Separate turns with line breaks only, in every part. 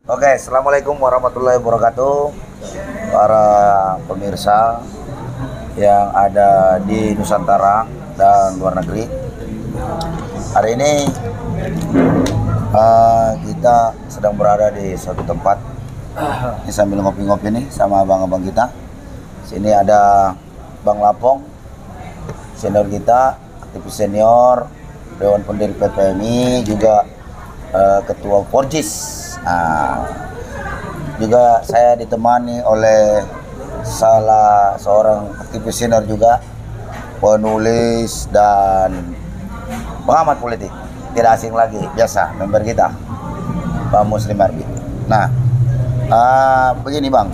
Oke, assalamualaikum warahmatullahi wabarakatuh, para pemirsa yang ada di Nusantara dan luar negeri. Hari ini kita sedang berada di suatu tempat. Ini sambil ngopi-ngopi nih sama abang-abang kita. Sini ada Bang Lapong, senior kita, aktivis senior, Dewan Pendiri PPMI, juga Ketua Porjis. Juga saya ditemani oleh salah seorang aktivis senior juga, penulis dan pengamat politik, tidak asing lagi, biasa member kita, Pak Muslim Arbi. Nah, begini Bang,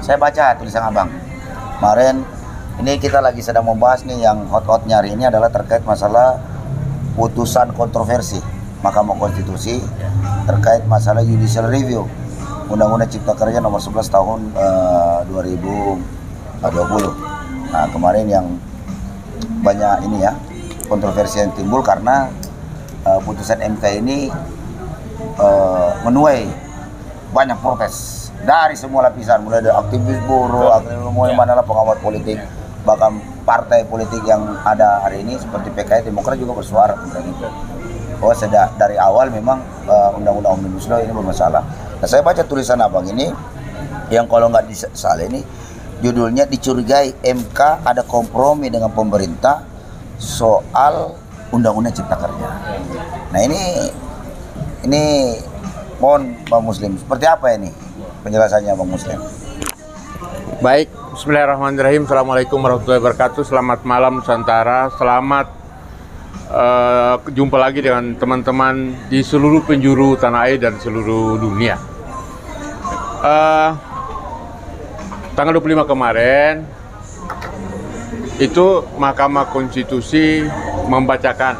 saya baca tulisan Abang kemarin. Ini kita lagi sedang membahas nih, yang hot-hotnya hari ini adalah terkait masalah putusan kontroversi Mahkamah Konstitusi terkait masalah judicial review Undang-Undang Cipta Kerja nomor 11 tahun 2020. Nah, kemarin yang banyak ini ya, kontroversi yang timbul karena putusan MK ini menuai banyak protes dari semua lapisan, mulai dari aktivis buruh, aktivis mana pengamat politik, bahkan partai politik yang ada hari ini seperti PKS, Demokrat juga bersuara tentang itu. Oh, dari awal memang Undang-Undang Omnibus Law ini bermasalah. Nah, saya baca tulisan Abang ini, yang kalau nggak salah ini judulnya, dicurigai MK ada kompromi dengan pemerintah soal Undang-Undang Cipta Kerja. Nah, ini mohon Bang Muslim, seperti apa ini penjelasannya Bang Muslim?
Baik, bismillahirrahmanirrahim. Assalamualaikum warahmatullahi wabarakatuh. Selamat malam Nusantara. Selamat jumpa lagi dengan teman-teman di seluruh penjuru tanah air dan seluruh dunia. Tanggal 25 kemarin itu Mahkamah Konstitusi membacakan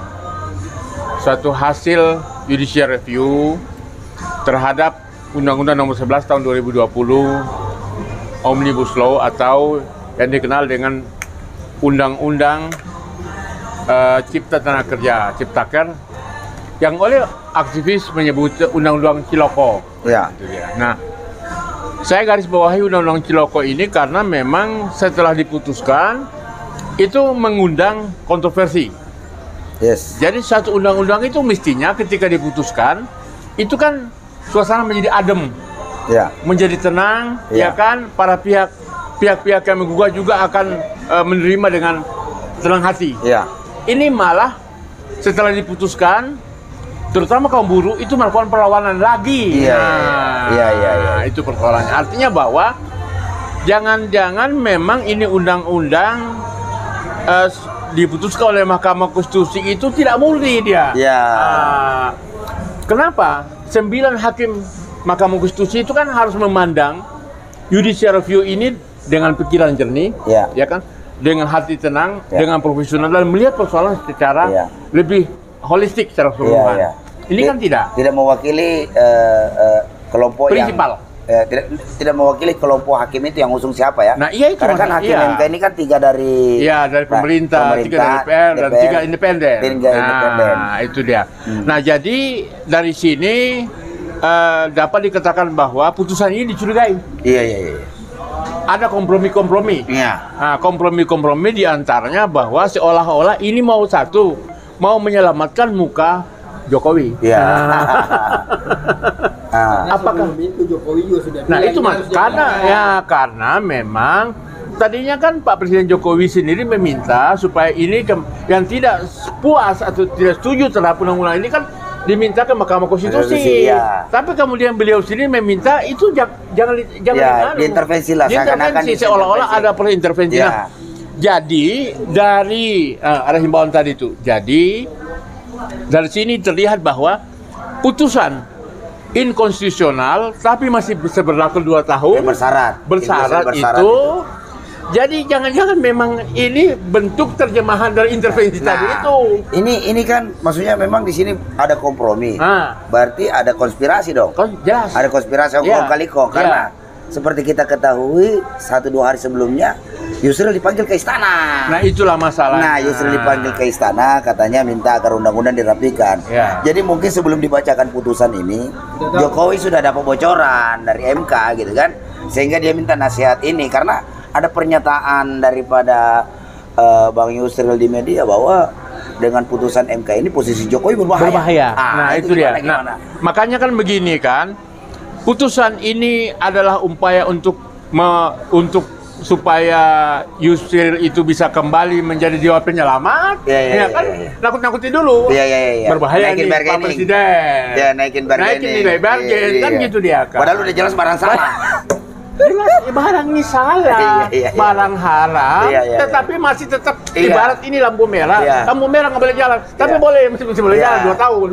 suatu hasil judicial review terhadap Undang-Undang nomor 11 tahun 2020 Omnibus Law, atau yang dikenal dengan Undang-Undang Cipta Tenaga Kerja, Ciptaker, yang oleh aktivis menyebut Undang-Undang Ciloko.
Ya.
Nah, saya garis bawahi Undang-Undang Ciloko ini karena memang setelah diputuskan itu mengundang kontroversi.
Yes.
Jadi satu undang-undang itu mestinya ketika diputuskan itu kan suasana menjadi adem,
Ya.
menjadi tenang,
Ya.
ya kan? Para pihak-pihak yang menggugat juga akan menerima dengan tenang hati.
Ya.
Ini malah setelah diputuskan, terutama kaum buruh itu melakukan perlawanan lagi.
Iya,
Nah, itu persoalannya. Artinya bahwa jangan-jangan memang ini undang-undang diputuskan oleh Mahkamah Konstitusi itu tidak murni dia.
Ya.
Kenapa? 9 hakim Mahkamah Konstitusi itu kan harus memandang judicial review ini dengan pikiran jernih, ya kan? Dengan hati tenang, dengan profesional, dan melihat persoalan secara lebih holistik secara keseluruhan. Ini kan tidak
mewakili kelompok
prinsipal.
Tidak mewakili kelompok hakim itu yang usung siapa ya?
Nah, iya itu.
Karena kan hakim MK ini kan 3 dari
dari pemerintah, 3 dari DPR, dan 3 independen. Nah, itu dia. Nah, jadi dari sini dapat dikatakan bahwa putusan ini dicurigai.
Iya.
Ada kompromi-kompromi.
Iya.
Nah, kompromi-kompromi diantaranya bahwa seolah-olah ini mau menyelamatkan muka Jokowi.
Iya.
Apakah
itu Jokowi juga sudah
itu mas, karena memang tadinya kan Pak Presiden Jokowi sendiri meminta supaya ini yang tidak puas atau tidak setuju terhadap undang-undang ini kan diminta ke Mahkamah Konstitusi. Tapi kemudian beliau sendiri meminta itu jangan
diintervensi lah,
diintervensi seolah-olah ada perlu intervensi. Jadi dari ada himbauan tadi itu. Jadi dari sini terlihat bahwa putusan inkonstitusional tapi masih berlaku 2 tahun, bersyarat itu. Jadi jangan-jangan memang ini bentuk terjemahan dari intervensi tadi itu.
Ini kan maksudnya memang di sini ada kompromi. Berarti ada konspirasi dong.
Jelas.
Ada konspirasi kali kok, karena seperti kita ketahui 1-2 hari sebelumnya Yusril dipanggil ke istana.
Nah, itulah masalahnya.
Nah, Yusril dipanggil ke istana, katanya minta agar undang-undang dirapikan.
Ya.
Jadi mungkin sebelum dibacakan putusan ini, Jokowi sudah dapat bocoran dari MK gitu kan, sehingga dia minta nasihat ini karena ada pernyataan daripada Bang Yusril di media bahwa dengan putusan MK ini posisi Jokowi berbahaya.
Nah, itu dia. Nah, makanya kan begini kan, putusan ini adalah upaya untuk supaya Yusril itu bisa kembali menjadi dewan penyelamat. Ya kan, nakut-nakuti dulu. Berbahaya
naikin
nih Pak Presiden.
Ya, naikin
nilai bargain kan gitu dia kan.
Padahal udah jelas barang salah.
Jelas barang ini salah, barang haram, tetapi masih tetap ibarat ini lampu merah, lampu merah nggak boleh jalan, tapi masih boleh jalan 2 tahun.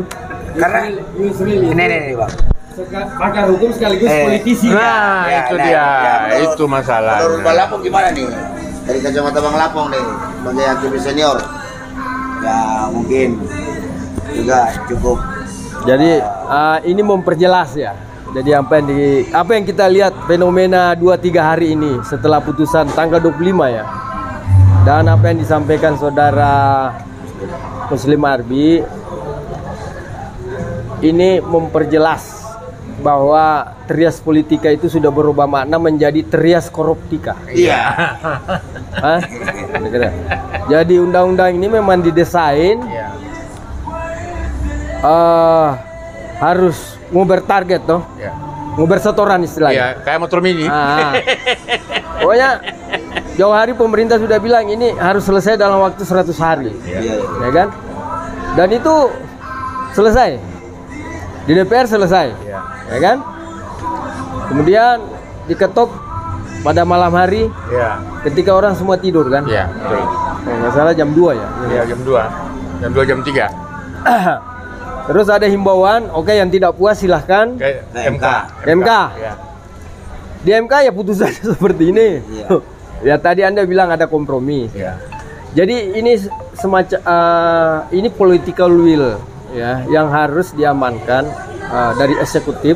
Karena ini Bang,
pakar hukum sekaligus politisi.
Nah, itu dia, itu masalahnya.
Menurut Bang Lapong gimana nih? Dari kacamata Bang Lapong nih, sebagai aktivis senior, ya mungkin juga cukup.
Jadi ini memperjelas ya. Jadi apa yang kita lihat fenomena 2-3 hari ini setelah putusan tanggal 25 ya. Dan apa yang disampaikan saudara Muslim Arbi ini memperjelas bahwa trias politika itu sudah berubah makna menjadi trias koruptika.
Iya.
Jadi undang-undang ini memang didesain harus nguber target toh, nguber setoran istilahnya.
Iya, kayak motor mini.
Pokoknya jauh hari pemerintah sudah bilang ini harus selesai dalam waktu 100 hari, ya kan? Dan itu selesai di DPR selesai, ya kan? Kemudian diketok pada malam hari, ketika orang semua tidur kan?
Iya, betul.
Nggak salah jam 2 ya?
Iya, jam 2, jam 3.
Terus ada himbauan, oke yang tidak puas silahkan
ke MK. Ya.
Di MK ya putusannya seperti ini. Ya tadi Anda bilang ada kompromi. Jadi ini semacam ini political will ya yang harus diamankan dari eksekutif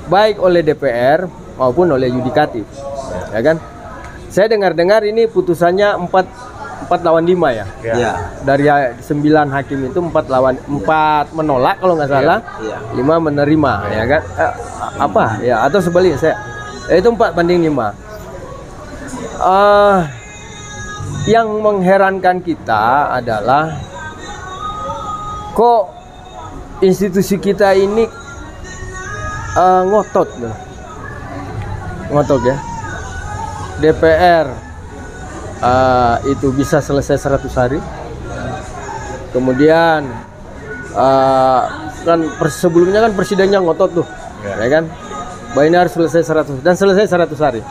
baik oleh DPR maupun oleh yudikatif. Ya kan? Saya dengar-dengar ini putusannya 4 lawan 5 ya. Dari 9 hakim itu 4 menolak kalau nggak salah, 5 menerima ya kan? Apa ya atau sebaliknya saya itu 4-5. Yang mengherankan kita adalah kok institusi kita ini ngotot ya. DPR itu bisa selesai 100 hari. Kemudian kan sebelumnya kan presidennya ngotot tuh, ya kan? Bahwa ini harus selesai 100 dan selesai 100 hari.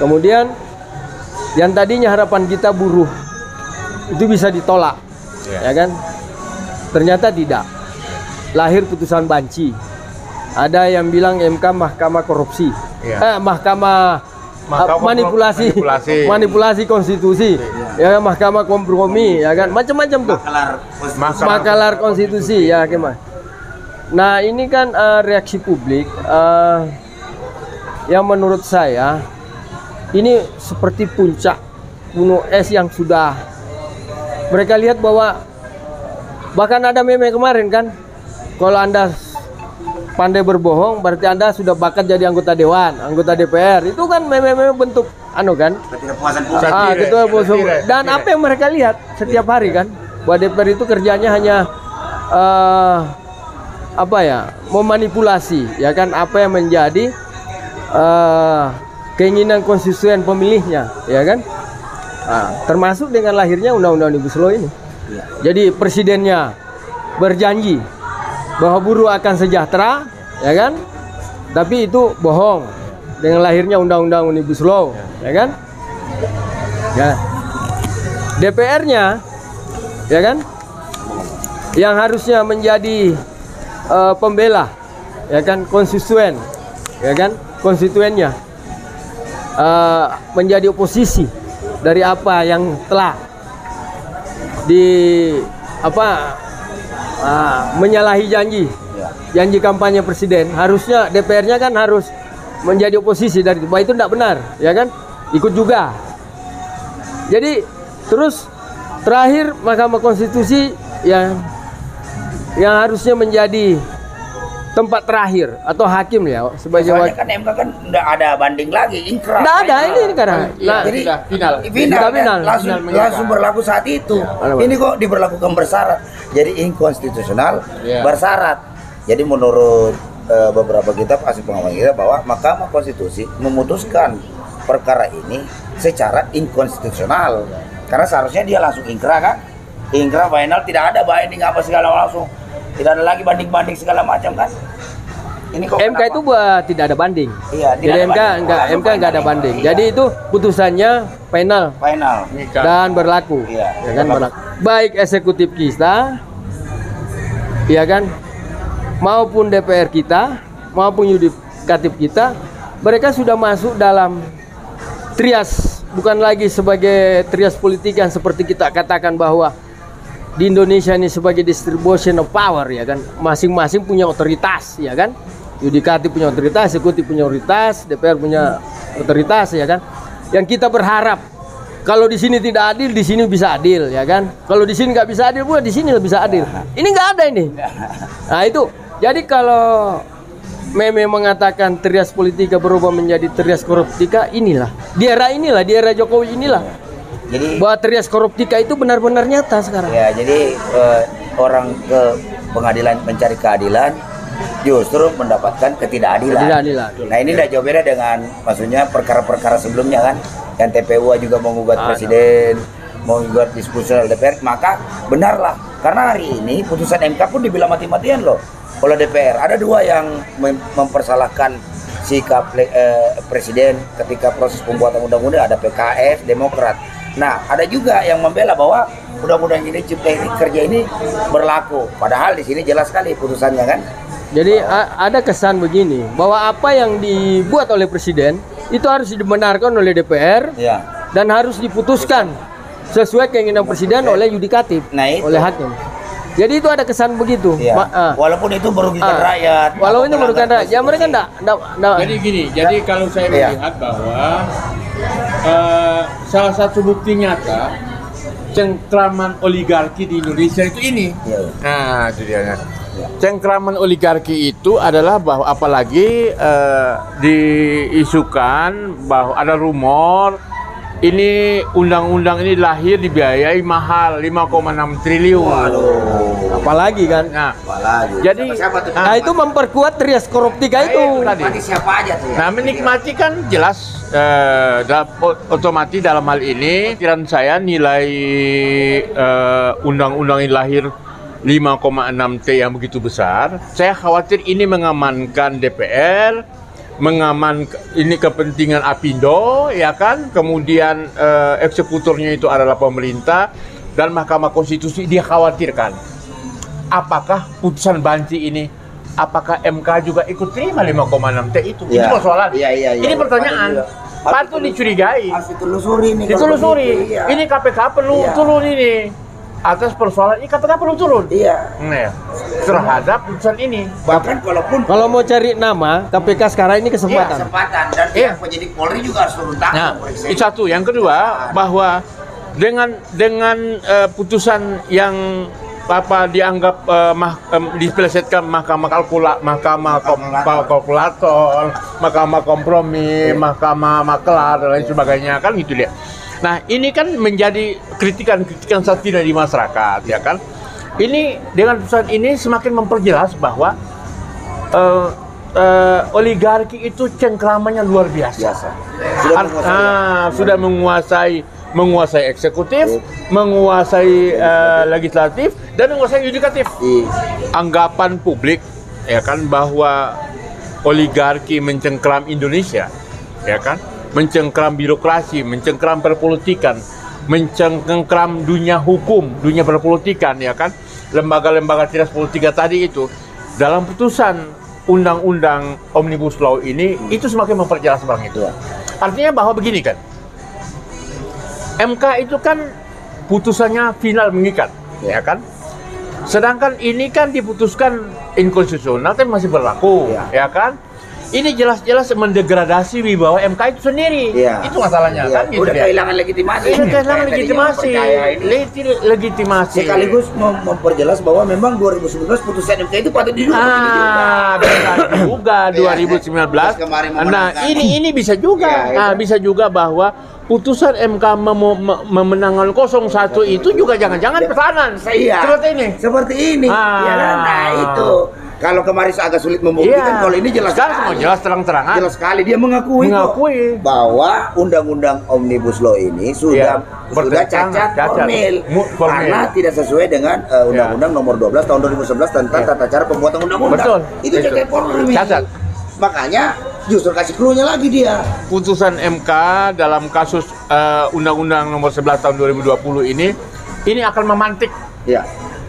Kemudian yang tadinya harapan kita buruh itu bisa ditolak, ya kan? Ternyata tidak. Lahir putusan banci. Ada yang bilang MK mahkamah korupsi, mahkamah manipulasi konstitusi, ya mahkamah kompromi, ya kan macam-macam tuh, makalar konstitusi, ya gimana. Nah ini kan reaksi publik yang menurut saya ini seperti puncak gunung es yang sudah mereka lihat bahwa bahkan ada meme kemarin kan, kalau Anda pandai berbohong berarti Anda sudah bakat jadi anggota dewan, anggota DPR. Itu kan meme-meme bentuk kan?
Ketidakpuasan
publik. Dan apa yang mereka lihat setiap hari kan? Bahwa DPR itu kerjanya hanya memanipulasi, ya kan? Apa yang menjadi keinginan konstituen pemilihnya, ya kan? Termasuk dengan lahirnya Undang-Undang Omnibus Law ini. Jadi presidennya berjanji bahwa buruh akan sejahtera, ya kan? Tapi itu bohong dengan lahirnya Undang-Undang Omnibus Law, ya kan? Ya. DPR-nya, ya kan? Yang harusnya menjadi pembela, ya kan? Konstituen, ya kan? Konstituennya menjadi oposisi dari apa yang telah menyalahi janji kampanye presiden. Harusnya DPR-nya kan harus menjadi oposisi dari itu. Bahwa itu tidak benar, ya kan? Ikut juga. Jadi terus terakhir Mahkamah Konstitusi yang harusnya menjadi tempat terakhir atau hakim ya sebagai
Soalnya kan MK kan nggak ada banding lagi, inkrah.
nggak ada ini karena
Jadi
final.
final,
Final.
langsung berlaku saat itu. Ini kok diberlakukan bersyarat. Jadi inkonstitusional bersyarat. Jadi menurut beberapa kitab hasil pengawasan kita bahwa Mahkamah Konstitusi memutuskan perkara ini secara inkonstitusional. Karena seharusnya dia langsung inkrah kan? Inkrah final, tidak ada binding apa segala langsung. Tidak ada lagi banding-banding segala macam kan? Ini kok
MK itu buat tidak ada banding.
Iya,
Jadi MK enggak ada banding.
Iya.
Jadi itu putusannya final
final.
dan berlaku.
Iya.
Ya kan berlaku. Baik eksekutif kita, ya kan, maupun DPR kita, maupun yudikatif kita, mereka sudah masuk dalam trias, bukan lagi sebagai trias politik yang seperti kita katakan bahwa di Indonesia ini sebagai distribution of power, ya kan, masing-masing punya otoritas, ya kan, yudikatif punya otoritas, eksekutif punya otoritas, DPR punya otoritas, ya kan. Yang kita berharap kalau di sini tidak adil, di sini bisa adil, ya kan. Kalau di sini nggak bisa adil, pun di sini bisa adil. Ini nggak ada ini. Nah itu. Jadi kalau Meme mengatakan trias politika berubah menjadi trias koruptika, inilah di era Jokowi inilah.
Jadi
Bahwa trias koruptika itu benar-benar nyata sekarang.
ya, jadi orang ke pengadilan mencari keadilan justru mendapatkan ketidakadilan.
Ketidakadilan.
Nah ini tidak jauh beda dengan maksudnya perkara-perkara sebelumnya kan, yang TPU juga mengugat presiden, mengugat diskusi DPR, maka benarlah karena hari ini putusan MK pun dibilang mati-matian loh oleh DPR. Ada dua yang mempersalahkan sikap presiden ketika proses pembuatan undang-undang, ada PKS, Demokrat. Nah, ada juga yang membela bahwa undang-undang ini cipta kerja ini berlaku. Padahal di sini jelas sekali putusannya kan.
Jadi ada kesan begini bahwa apa yang dibuat oleh presiden itu harus dibenarkan oleh DPR
Ya.
dan harus diputuskan sesuai keinginan presiden oleh yudikatif,
Nah, itu.
oleh hakim. Jadi itu ada kesan begitu.
Ya. Walaupun itu merugikan rakyat.
Walaupun itu merugikan rakyat, ya mereka enggak.
Jadi gini, jadi kalau saya
Iya.
melihat bahwa salah satu bukti nyata cengkraman oligarki di Indonesia itu ini.
Iya.
Nah, itu dia. Cengkraman oligarki itu adalah bahwa apalagi diisukan bahwa ada rumor ini undang-undang ini lahir dibiayai mahal 5,6 triliun.
Apalagi kan.
Nah,
Apalagi.
jadi
Siapa tuh?
Nah, itu memperkuat trias koruptika itu.
tadi.
Mati siapa aja tuh ya?
Nah, menikmati kan jelas otomatis dalam hal ini pikiran saya nilai undang-undang ini lahir 5,6 T yang begitu besar. Saya khawatir ini mengamankan DPR, ini kepentingan Apindo, ya kan? Kemudian eksekutornya itu adalah pemerintah dan Mahkamah Konstitusi. Dia khawatirkan apakah putusan Banci ini, apakah MK juga ikut terima 5,6 T itu?
Ya.
Itu persoalan.
Iya.
Ini pertanyaan. Patut dicurigai.
Harus ditelusuri nih.
Ditelusuri.
Iya.
Ini KPK perlu
Iya.
turun ini. Atas persoalan ini KPK perlu turun.
Iya.
Nah, terhadap putusan ini.
Bahkan kalaupun
Kalau mau cari nama, KPK sekarang ini
iya,
kesempatan.
kesempatan dan
Iya.
penyidik Polri juga harus turun tangan.
Nah,
periksa.
itu satu. Yang kedua, bahwa dengan putusan yang dianggap dipelesetkan mahkamah kalkulator, mahkamah kompromi, mahkamah maklar dan lain sebagainya kan gitu dia. Nah, ini kan menjadi kritikan satir di masyarakat, ya kan? Ini dengan putusan ini semakin memperjelas bahwa oligarki itu cengkramannya luar biasa. Sudah menguasai eksekutif, menguasai legislatif, dan menguasai yudikatif. Anggapan publik, ya kan, bahwa oligarki mencengkram Indonesia, ya kan, mencengkram birokrasi, mencengkram perpolitikan, mencengkram dunia hukum, dunia perpolitikan, ya kan, lembaga-lembaga trias politika tadi itu dalam putusan undang-undang Omnibus Law ini itu semakin memperjelas bang itu. Artinya bahwa begini kan, MK itu kan putusannya final mengikat, ya kan? Sedangkan ini kan diputuskan inkonstitusional tapi masih berlaku, ya kan? ini jelas-jelas mendegradasi wibawa MK itu sendiri.
Iya.
Itu masalahnya
Iya,
kan gitu
udah
dia.
kehilangan legitimasi.
Ini kehilangan
Kayak tadinya
legitimasi.
mempercaya ini.
Legitimasi.
Sekaligus memperjelas bahwa memang 2019 putusan MK itu patut didukung.
Bisa juga 2019.
Kemarin
Nah,
memenangkan.
ini bisa juga.
Iya,
Nah, bisa juga bahwa putusan MK memenangkan 01 itu juga jangan-jangan pesanan.
Iya.
Seperti ini.
Seperti ini. Ya kan? Nah, itu. Kalau kemarin agak sulit membuktikan, kalau ini jelas
sekarang semua
sekali.
jelas terang-terangan.
Jelas sekali dia mengakui bahwa undang-undang Omnibus Law ini sudah cacat formil karena tidak sesuai dengan undang-undang nomor 12 tahun 2011 tentang tata cara pembuatan undang-undang.
Betul.
Itu cacat formil.
Cacat.
Makanya justru kasih clue-nya lagi dia.
Putusan MK dalam kasus Undang-Undang nomor 11 tahun 2020 ini akan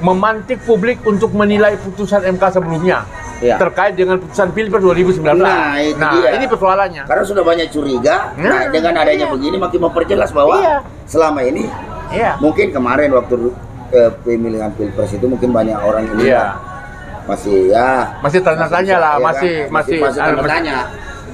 memantik publik untuk menilai putusan MK sebelumnya terkait dengan putusan Pilpres 2019.
Nah,
ini persoalannya.
Karena sudah banyak curiga, dengan adanya begini makin memperjelas bahwa selama ini mungkin kemarin waktu pemilihan Pilpres itu mungkin banyak orang ini masih
tanda-tanya lah, masih
tanda-tanya.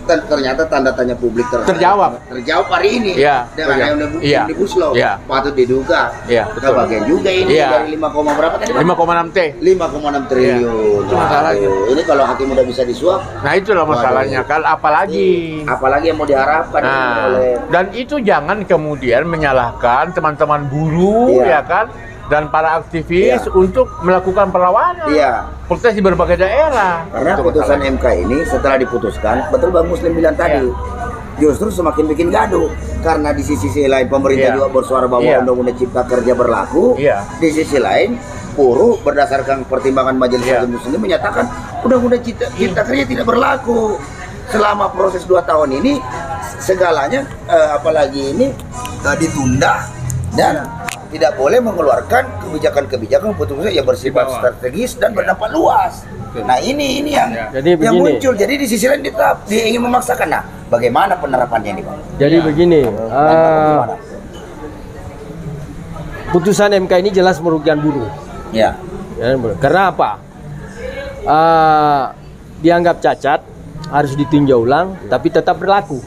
Ternyata tanda tanya publik terjawab hari ini dengan Omnibus Law patut diduga kebagian juga ini dari 5, berapa tadi?
5,6
triliun.
Itu masalahnya.
Ini kalau hakim udah bisa disuap,
nah itulah masalahnya kan, apalagi
yang mau diharapkan oleh,
dan itu jangan kemudian menyalahkan teman-teman buruh ya kan, dan para aktivis untuk melakukan perlawanan, protes di berbagai daerah.
Karena putusan MK ini setelah diputuskan, betul Bang Muslim bilang tadi, justru semakin bikin gaduh. Karena di sisi lain pemerintah juga bersuara bahwa Undang-Undang Cipta Kerja berlaku, di sisi lain buruh berdasarkan pertimbangan Majelis Hakim Muslim menyatakan Undang-Undang Cipta Kerja tidak berlaku. Selama proses 2 tahun ini segalanya apalagi ini ditunda dan tidak boleh mengeluarkan kebijakan-kebijakan putusan yang bersifat strategis dan berdampak luas. Nah ini yang muncul. Jadi di sisi lain dia ingin memaksakan. Nah, bagaimana penerapannya ini, Bang?
Jadi begini, putusan MK ini jelas merugikan buruh. Karena apa? Dianggap cacat, harus ditinjau ulang, tapi tetap berlaku.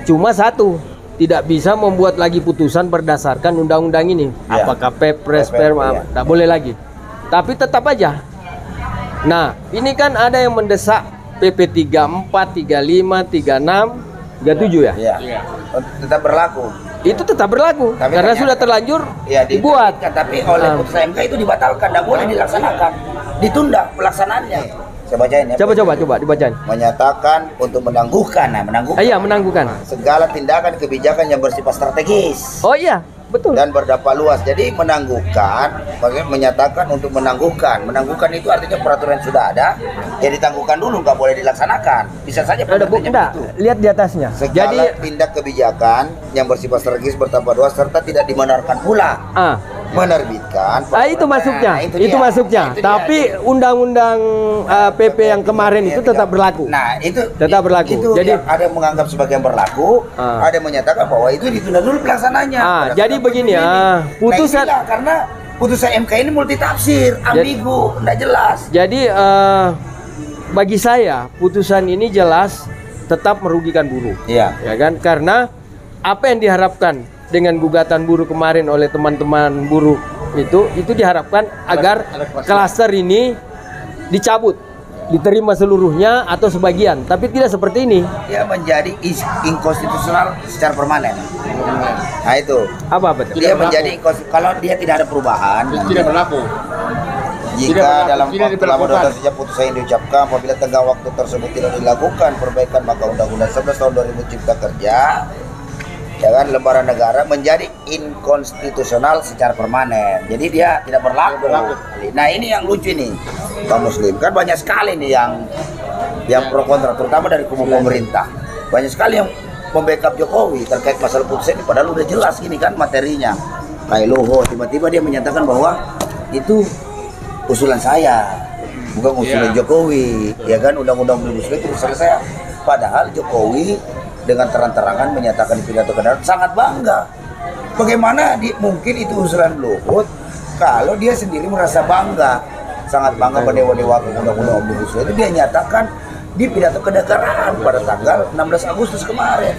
Cuma satu, tidak bisa membuat lagi putusan berdasarkan undang-undang ini. Apakah Perpres, tidak boleh lagi. Tapi tetap aja. Nah, ini kan ada yang mendesak PP 34, 35, 36, 37 ya?
Tetap berlaku.
Itu tetap berlaku. Tapi karena sudah terlanjur dibuat.
Tapi oleh putusan MK itu dibatalkan, tidak boleh dilaksanakan. Ditunda pelaksanaannya. Saya bacain ya.
Coba dibacain.
Menyatakan untuk menangguhkan.
Menangguhkan
segala tindakan kebijakan yang bersifat strategis.
Oh iya, betul.
Dan berdampak luas. Jadi menangguhkan, menyatakan untuk menangguhkan. Menangguhkan itu artinya peraturan sudah ada, ya ditangguhkan dulu, nggak boleh dilaksanakan. Bisa saja
enggak, lihat di atasnya.
Segala tindak kebijakan yang bersifat strategis berdampak luas serta tidak dibenarkan pula. Menerbitkan.
Itu masuknya. Itu masuknya. Tapi undang-undang PP yang kemarin itu tetap berlaku.
Nah, itu
tetap berlaku.
Itu jadi ada yang menganggap sebagai yang berlaku, ada yang menyatakan bahwa itu ditunda dulu pelaksananya.
Jadi begini putusan
karena putusan MK ini multitafsir, ambigu, tidak jelas.
Jadi bagi saya putusan ini jelas tetap merugikan buruh. Ya kan? Karena apa yang diharapkan dengan gugatan buruh kemarin oleh teman-teman buruh itu diharapkan agar klaster ini dicabut, diterima seluruhnya atau sebagian, tapi tidak seperti ini.
Dia menjadi inkonstitusional secara permanen. Nah itu.
Apa?
Dia menjadi kalau dia tidak ada perubahan,
tidak berlaku.
Jika dalam waktu lama sejak putusan yang diucapkan, apabila tenggang waktu tersebut tidak dilakukan perbaikan, maka Undang-Undang 11 tahun 2000 Cipta Kerja lembaran negara menjadi inkonstitusional secara permanen. Jadi dia tidak berlaku. Nah ini yang lucu nih, Bang Muslim. Kan banyak sekali nih yang pro kontra, terutama dari kubu pemerintah. Banyak sekali yang membackup Jokowi terkait masalah putusan ini, padahal udah jelas gini kan materinya. Kayak Luhut, tiba-tiba dia menyatakan bahwa itu usulan saya, bukan usulan Jokowi. Ya kan, undang-undang Omnibus Law itu usulan saya. Padahal Jokowi dengan terang-terangan menyatakan di pidato kenegaraan sangat bangga. Bagaimana mungkin itu usulan Luhut kalau dia sendiri merasa bangga, sangat bangga berdewa-dewa undang-undang Omnibus Law itu dia nyatakan di pidato kenegaraan pada tanggal 16 Agustus kemarin.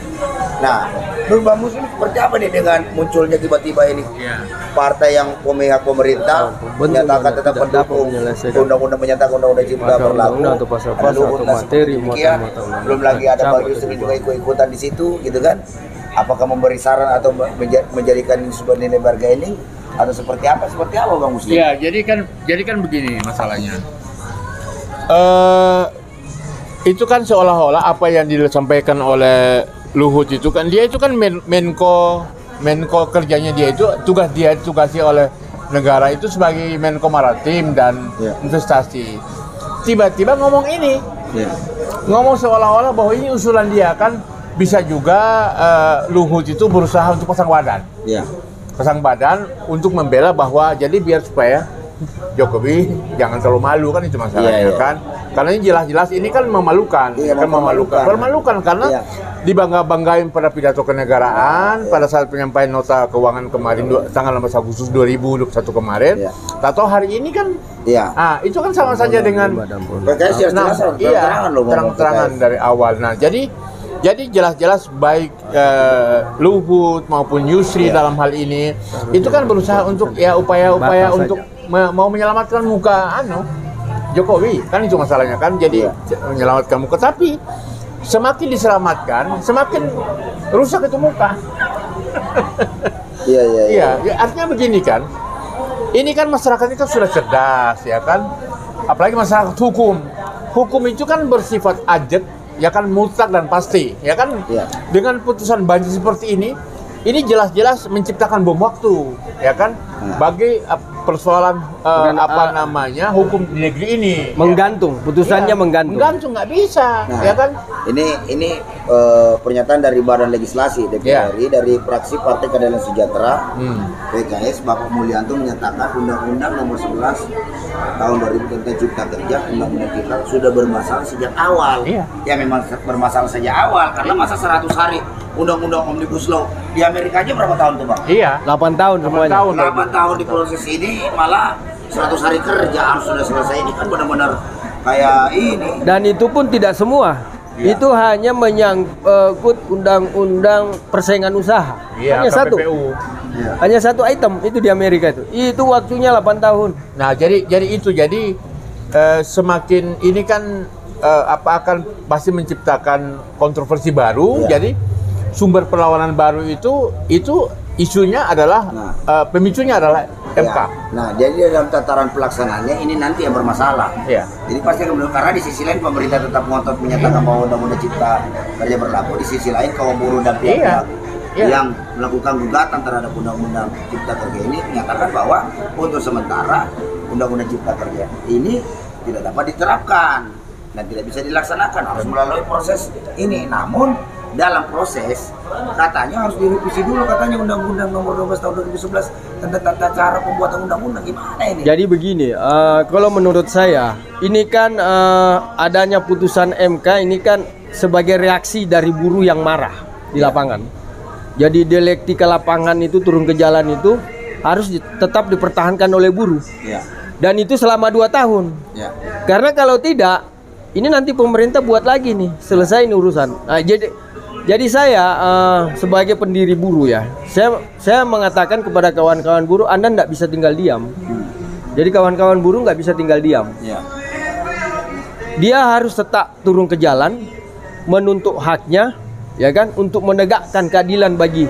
Nah, menurut Bang Muslim seperti apa nih dengan munculnya tiba-tiba ini partai yang memihak pemerintah menyatakan tetap mendukung undang-undang, menyatakan undang-undang cipta berlaku,
atau pasal-pasal atau materi
belum lagi ada Bang Yusri juga ikut-ikutan di situ, gitu kan? Apakah memberi saran atau menjadikan ini sebuah nilai bargaining atau seperti apa Bang Muslim?
Ya, jadi kan begini masalahnya. Itu kan seolah-olah apa yang disampaikan oleh Luhut itu kan, dia itu kan Menko kerjanya dia itu ditugasi oleh negara itu sebagai Menko Maritim dan Investasi. Tiba-tiba ngomong ini, ngomong seolah-olah bahwa ini usulan dia. Kan bisa juga Luhut itu berusaha untuk pasang badan untuk membela bahwa jadi biar supaya Jokowi jangan terlalu malu, kan itu masalahnya kan. Karena ini jelas-jelas ini kan memalukan, memalukan karena dibangga-banggain pada pidato kenegaraan pada saat penyampaian nota keuangan kemarin tanggal 16 Agustus 2021 kemarin. Atau hari ini kan itu kan sama saja dengan terang-terangan dari awal. Nah, jadi jelas-jelas baik Luhut maupun Yusri dalam hal ini itu kan berusaha untuk upaya-upaya untuk mau menyelamatkan muka Jokowi, kan itu masalahnya kan. Jadi menyelamatkan muka, tapi semakin diselamatkan semakin rusak itu muka. Artinya begini kan, ini kan masyarakat itu sudah cerdas ya kan, apalagi masyarakat hukum itu kan bersifat ajak ya kan, mutlak dan pasti ya kan. Dengan putusan banjir seperti ini jelas-jelas menciptakan bom waktu ya kan bagi persoalan hukum di negeri ini.
Menggantung, putusannya menggantung nggak bisa
ya kan. Ini pernyataan dari Badan Legislasi DPR RI dari fraksi Partai Keadilan Sejahtera PKS, Bapak Mulyanto menyatakan Undang-Undang Nomor 11 Tahun 2000 tentang Cipta Kerja, Undang-Undang kita sudah bermasalah sejak awal. Ya memang bermasalah sejak awal karena masa 100 hari Undang-Undang Omnibus Law di Amerika aja berapa tahun tuh Bang?
8 tahun semuanya.
8 tahun di proses ini, malah 100 hari kerja harus sudah selesai. Ini kan benar-benar kayak ini.
Dan itu pun tidak semua. Itu hanya menyangkut undang-undang persaingan usaha. Hanya satu. Hanya satu item itu di Amerika itu. Itu waktunya 8 tahun.
Nah, jadi semakin ini kan akan pasti menciptakan kontroversi baru. Jadi sumber perlawanan baru itu isunya adalah pemicunya adalah MK.
Nah, jadi dalam tataran pelaksanaannya ini nanti yang bermasalah. Jadi pasti akan karena di sisi lain pemerintah tetap ngotot menyatakan bahwa Undang-Undang Cipta Kerja berlaku, di sisi lain kaum buruh dan pihak yang melakukan gugatan terhadap Undang-Undang Cipta Kerja ini menyatakan bahwa untuk sementara Undang-Undang Cipta Kerja ini tidak dapat diterapkan dan tidak bisa dilaksanakan, harus melalui proses ini. Namun dalam proses katanya harus direvisi dulu katanya Undang-Undang Nomor 12 Tahun 2011 tentang tata cara pembuatan undang-undang. Gimana ini?
Jadi begini, kalau menurut saya ini kan adanya putusan MK ini kan sebagai reaksi dari buruh yang marah di lapangan. Jadi dialektika lapangan itu turun ke jalan itu harus tetap dipertahankan oleh buruh. Dan itu selama 2 tahun. Karena kalau tidak, ini nanti pemerintah buat lagi nih, selesai ini urusan. Nah, jadi saya sebagai pendiri buruh ya, saya mengatakan kepada kawan-kawan buruh, Anda tidak bisa tinggal diam. Jadi kawan-kawan buruh nggak bisa tinggal diam. Dia harus tetap turun ke jalan, menuntut haknya, ya kan, untuk menegakkan keadilan bagi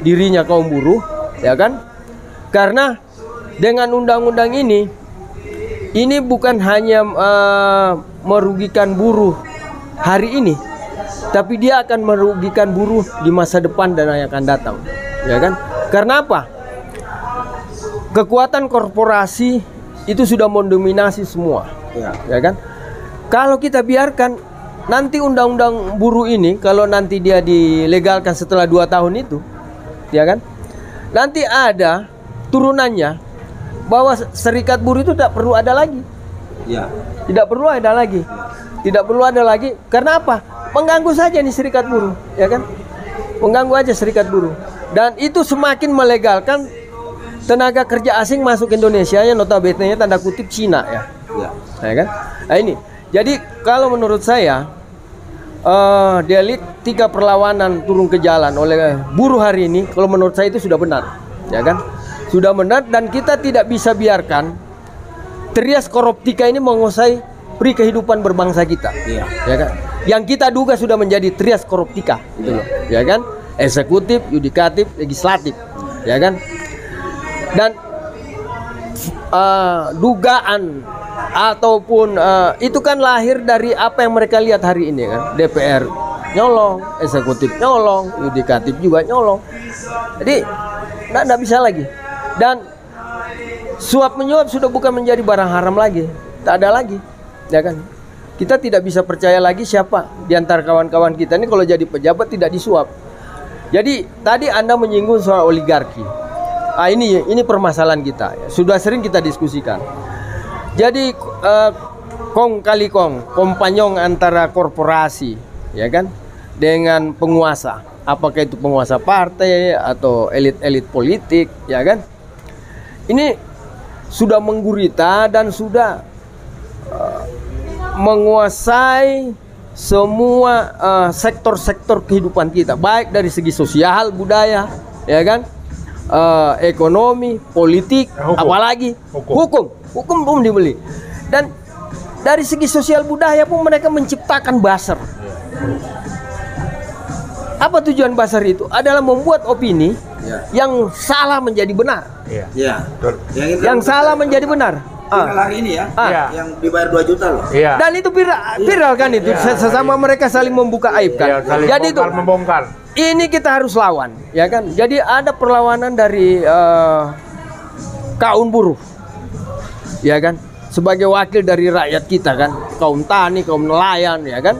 dirinya kaum buruh, ya kan? Karena dengan undang-undang ini bukan hanya merugikan buruh hari ini, tapi dia akan merugikan buruh di masa depan dan yang akan datang, ya kan? Karena apa? Kekuatan korporasi itu sudah mendominasi semua, ya kan? Kalau kita biarkan nanti undang-undang buruh ini, kalau nanti dia dilegalkan setelah 2 tahun itu, ya kan? Nanti ada turunannya bahwa serikat buruh itu tidak perlu ada lagi. Tidak perlu ada lagi. Tidak perlu ada lagi. Karena apa? Mengganggu saja nih serikat buruh, ya kan? Mengganggu aja serikat buruh. Dan itu semakin melegalkan tenaga kerja asing masuk Indonesia, yang notabene tanda kutip Cina ya. Ya kan? Nah ini. Jadi kalau menurut saya dialektika perlawanan turun ke jalan oleh buruh hari ini, kalau menurut saya itu sudah benar, ya kan? Sudah benar, dan kita tidak bisa biarkan trias koruptika ini menguasai pri kehidupan berbangsa kita, ya kan? Yang kita duga sudah menjadi trias koruptika, gitu loh, ya kan? Eksekutif, yudikatif, legislatif, ya kan? Dan dugaan ataupun itu kan lahir dari apa yang mereka lihat hari ini kan. DPR nyolong, eksekutif nyolong, yudikatif juga nyolong. Jadi nggak bisa lagi. Dan suap menyuap sudah bukan menjadi barang haram lagi, tak ada lagi, ya kan? Kita tidak bisa percaya lagi siapa di antara kawan-kawan kita ini kalau jadi pejabat tidak disuap. Jadi tadi Anda menyinggung soal oligarki. Ini permasalahan kita, ya. Sudah sering kita diskusikan. Jadi kong kali kong, kompanyong antara korporasi, ya kan, dengan penguasa. Apakah itu penguasa partai atau elit-elit politik, ya kan? Ini sudah menggurita dan sudah menguasai semua sektor-sektor kehidupan kita, baik dari segi sosial, budaya, ya kan, ekonomi, politik, apalagi hukum pun dibeli. Dan dari segi sosial budaya pun mereka menciptakan buzzer. Apa tujuan buzzer itu? Adalah membuat opini yang salah menjadi benar. Yang salah menjadi benar.
Hari ini ya, yang dibayar 2 juta loh.
Dan itu viral kan itu, sesama mereka saling membuka aib kan. Jadi itu
membongkar.
Ini kita harus lawan, ya kan? Jadi ada perlawanan dari kaum buruh, ya kan? Sebagai wakil dari rakyat kita kan, kaum tani, kaum nelayan, ya kan?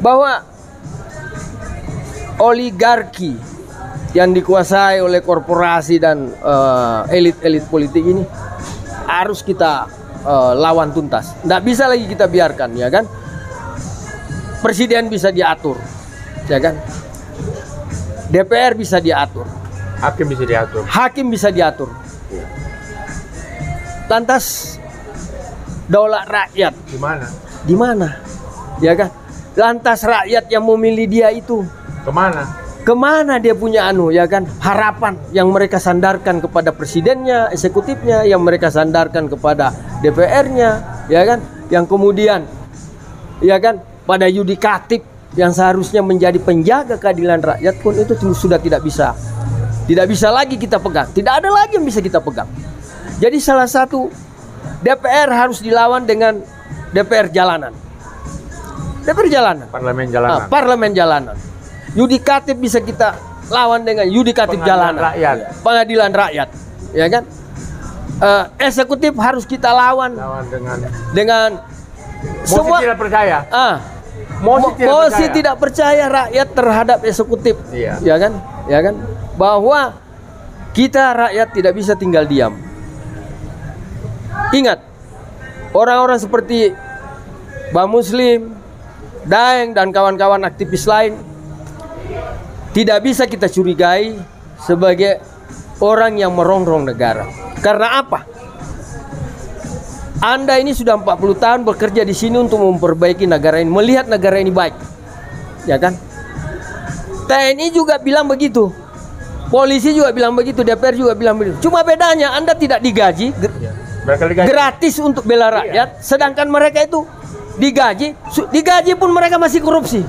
Bahwa oligarki yang dikuasai oleh korporasi dan elit-elit politik ini harus kita lawan tuntas. Nggak bisa lagi kita biarkan, ya kan? Presiden bisa diatur, ya kan? DPR bisa diatur, hakim bisa diatur. Lantas daulat rakyat di mana? Ya kan? Lantas rakyat yang memilih dia itu kemana dia punya ya kan, harapan yang mereka sandarkan kepada presidennya, eksekutifnya, yang mereka sandarkan kepada DPR-nya, ya kan, yang kemudian, ya kan, pada yudikatif yang seharusnya menjadi penjaga keadilan rakyat pun itu sudah tidak bisa lagi kita pegang, tidak ada lagi yang bisa kita pegang. Jadi salah satu DPR harus dilawan dengan DPR jalanan, parlemen jalanan. Yudikatif bisa kita lawan dengan yudikatif jalanan, pengadilan rakyat, ya kan. Eksekutif harus kita lawan dengan semua
tidak percaya.
Mosi tidak percaya rakyat terhadap eksekutif, ya kan, bahwa kita rakyat tidak bisa tinggal diam. Ingat, orang-orang seperti Bang Muslim, Daeng dan kawan-kawan aktivis lain tidak bisa kita curigai sebagai orang yang merongrong negara. Karena apa? Anda ini sudah 40 tahun bekerja di sini untuk memperbaiki negara ini, melihat negara ini baik, ya kan? TNI juga bilang begitu, polisi juga bilang begitu, DPR juga bilang begitu. Cuma bedanya Anda tidak digaji gratis untuk bela rakyat, sedangkan mereka itu digaji pun mereka masih korupsi.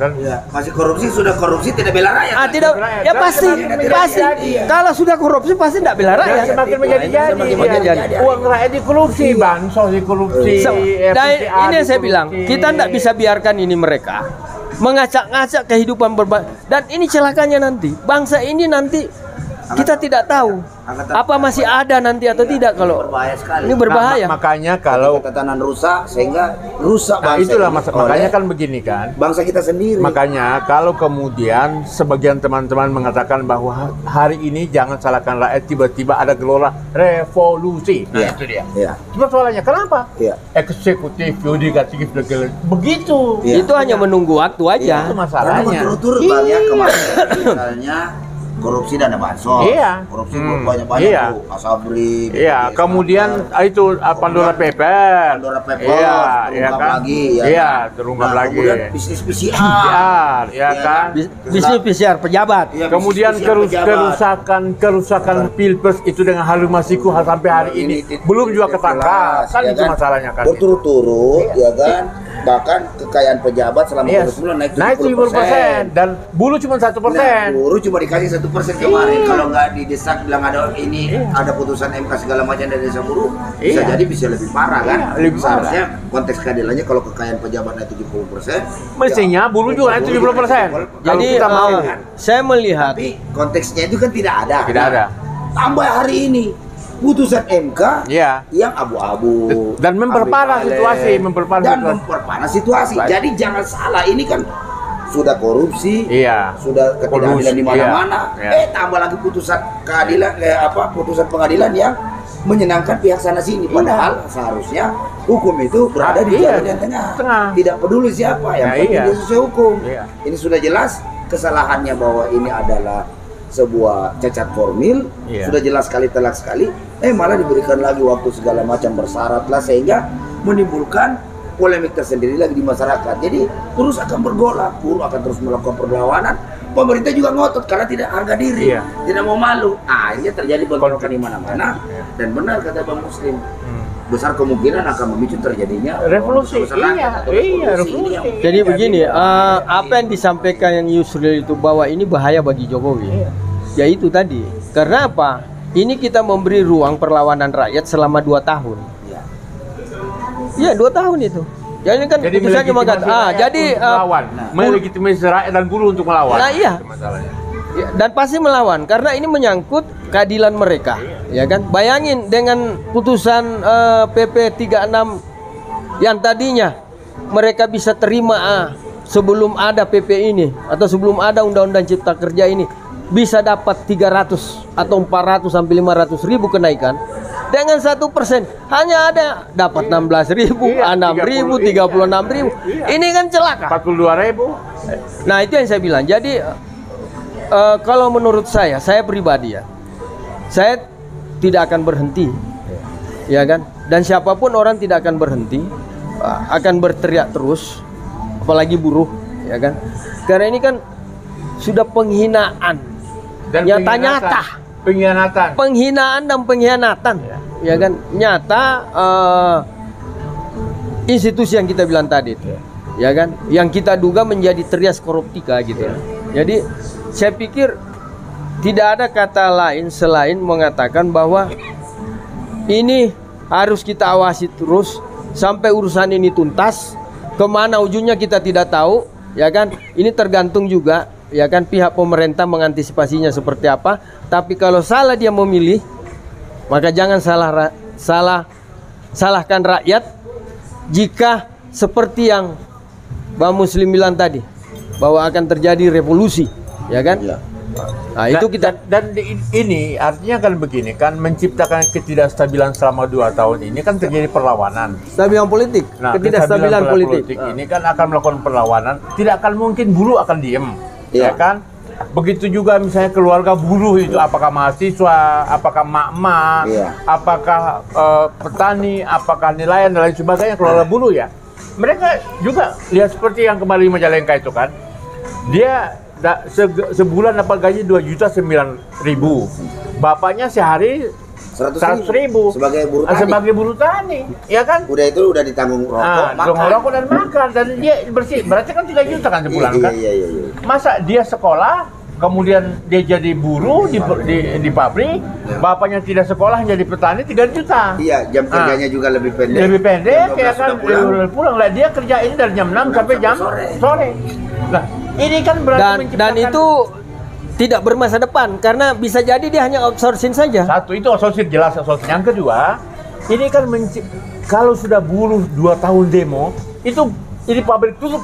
Masih korupsi, sudah korupsi tidak bela rakyat.
Tidak, ya pasti. Kalau sudah korupsi pasti tidak bela rakyat.
Semakin menjadi. Uang rakyat dikorupsi, bansos dikorupsi.
Dan ini yang saya bilang, kita tidak bisa biarkan ini mereka mengacak-ngacak kehidupan berbangsa. Dan ini celakanya nanti, bangsa ini nanti kita tidak tahu apa masih ada nanti atau tidak. Kalau
berbahaya sekali.
Ini berbahaya.
Makanya kalau
tatanan rusak sehingga rusak bangsa.
Itulah makanya kan begini kan.
Bangsa kita sendiri.
Makanya kalau kemudian sebagian teman-teman mengatakan bahwa hari ini jangan salahkan rakyat, tiba-tiba ada gelora revolusi. Nah, itu dia. Cuma soalnya kenapa? Eksekutif, yudikatif, begitu.
Itu hanya menunggu waktu aja.
Itu masalahnya.
Turut-turut Bang ya, kemarin misalnya korupsi dana bansos.
Iya.
Korupsi banyak-banyak
Iya.
tuh, Asabri.
Iya,
BPJS,
kemudian itu Pandora Paper.
Pandora Paper,
Iya,
terungkap
iya kan?
lagi, ya
Iya,
kan?
terungkap
Nah,
lagi.
kemudian bisnis PCR.
PCR, ya kan?
Bisnis PCR pejabat.
Iya,
Kemudian
bisnis PCR pejabat.
kerusakan Pilpres itu dengan Harun Masiku sampai hari ini belum juga ketangkap. Kan
ya
itu masalahnya kan.
Berturut-turut, ya kan? Bahkan kekayaan pejabat selama
Iya.
20 bulan naik
Naik 70% dan buruh cuma 1%.
Nah, buruh cuma dikasih 1% kemarin. Kalau nggak didesak bilang ada ini, ada putusan MK segala macam dari desa buruh, bisa
Iya.
jadi bisa lebih parah kan?
Iya, lebih parah.
Seharusnya konteks keadilannya kalau kekayaan pejabat naik 70%,
Mestinya buruh juga naik 70%.
Jadi
Kalau kita mau.
saya melihat
tapi konteksnya itu kan tidak ada.
Tidak ada.
Tambah hari ini putusan MK
Iya.
yang abu-abu
Dan memperparah
ambivalent,
situasi, memperparah
dan
situasi.
memperparah situasi.
Baik.
Jadi jangan salah, ini kan sudah korupsi,
Iya.
sudah ketidakadilan di mana-mana.
Iya.
Tambah lagi putusan keadilan, putusan pengadilan yang menyenangkan pihak sana sini. Padahal seharusnya hukum itu berada di
Iya,
jalan yang tengah.
tengah.
Tidak peduli siapa, yang
Nah,
penting
iya.
dia sesuai hukum.
Iya.
Ini sudah jelas kesalahannya bahwa ini adalah sebuah cacat formil,
Iya.
sudah jelas sekali, telak sekali, malah diberikan lagi waktu segala macam bersyarat lah, sehingga menimbulkan polemik tersendiri lagi di masyarakat. Jadi terus akan bergolak, buruh akan terus melakukan perlawanan, pemerintah juga ngotot karena tidak harga diri,
Iya.
tidak mau malu. Akhirnya terjadi bentrokan di mana-mana,
Iya.
dan benar kata Bang Muslim, besar kemungkinan akan memicu terjadinya
Revolusi.
masyarakat
Iya,
atau
iya,
revolusi. Ini yang-
Jadi begini, apa yang disampaikan yang Yusril itu bahwa ini bahaya bagi Jokowi, ya itu tadi. Karena apa? Ini kita memberi ruang perlawanan rakyat selama 2 tahun.
Iya.
Iya 2 tahun itu. Jadi kan putusannya mengatakan, jadi
melawan, melegitimasi rakyat dan buruh untuk melawan.
Nah, iya.
Itu masalahnya.
ya, dan pasti melawan karena ini menyangkut keadilan mereka, ya kan? Bayangin dengan putusan PP 36 yang tadinya mereka bisa terima sebelum ada PP ini atau sebelum ada Undang-Undang Cipta Kerja ini bisa dapat 300 atau 400 sampai 500 ribu kenaikan. Dengan 1% hanya ada dapat 16 ribu,
Iya,
6 ribu, 36 ribu.
Iya.
Ini kan celaka.
42.000.
Nah itu yang saya bilang. Jadi kalau menurut saya pribadi ya, saya tidak akan berhenti, ya kan? Dan siapapun orang tidak akan berhenti, akan berteriak terus, apalagi buruh, ya kan? Karena ini kan sudah penghinaan,
Dan
nyata-nyata. Penghinaan dan pengkhianatan, ya kan? Nyata institusi yang kita bilang tadi itu, ya kan? Yang kita duga menjadi trias koruptika gitu. Jadi saya pikir tidak ada kata lain selain mengatakan bahwa ini harus kita awasi terus sampai urusan ini tuntas. Kemana ujungnya kita tidak tahu, ya kan? Ini tergantung juga, ya kan, pihak pemerintah mengantisipasinya seperti apa. Tapi kalau salah dia memilih, maka jangan salahkan rakyat. Jika seperti yang Bang Muslim bilang tadi, bahwa akan terjadi revolusi, ya kan?
Iya.
Nah, itu kita
ini artinya kan begini kan, menciptakan ketidakstabilan selama 2 tahun ini kan terjadi perlawanan.
stabilan politik,
Nah,
ketidakstabilan politik.
ini kan akan melakukan perlawanan, tidak akan mungkin buruh akan diem,
Iya.
ya kan? Begitu juga misalnya keluarga buruh itu, apakah mahasiswa, apakah mak-mak,
Iya.
apakah petani, apakah nelayan dan lain sebagainya, keluarga buruh ya. Mereka juga lihat seperti yang kemarin di Majalengka itu kan, dia sebulan dapat gaji 2.900.000, bapaknya sehari 100.000
sebagai buruh tani.
sebagai buruh tani, ya kan?
Udah itu udah ditanggung rokok,
Rokok dan makan, dan dia bersih, berarti kan 3 juta kan sebulan kan?
Iya.
Masa dia sekolah, kemudian dia jadi buruh di pabrik, bapaknya tidak sekolah jadi petani 3 juta.
Iya, jam kerjanya juga lebih pendek.
Lebih pendek,
Jam 12
ya kan?
sudah
Pulang lah, dia kerja ini dari jam 6 sampai jam sore. Nah, ini kan berarti
Dan itu tidak bermasa depan karena bisa jadi dia hanya outsourcing saja.
satu itu outsourcing, jelas outsourcing. Yang kedua, ini kan kalau sudah buruh 2 tahun demo, itu ini pabrik tutup.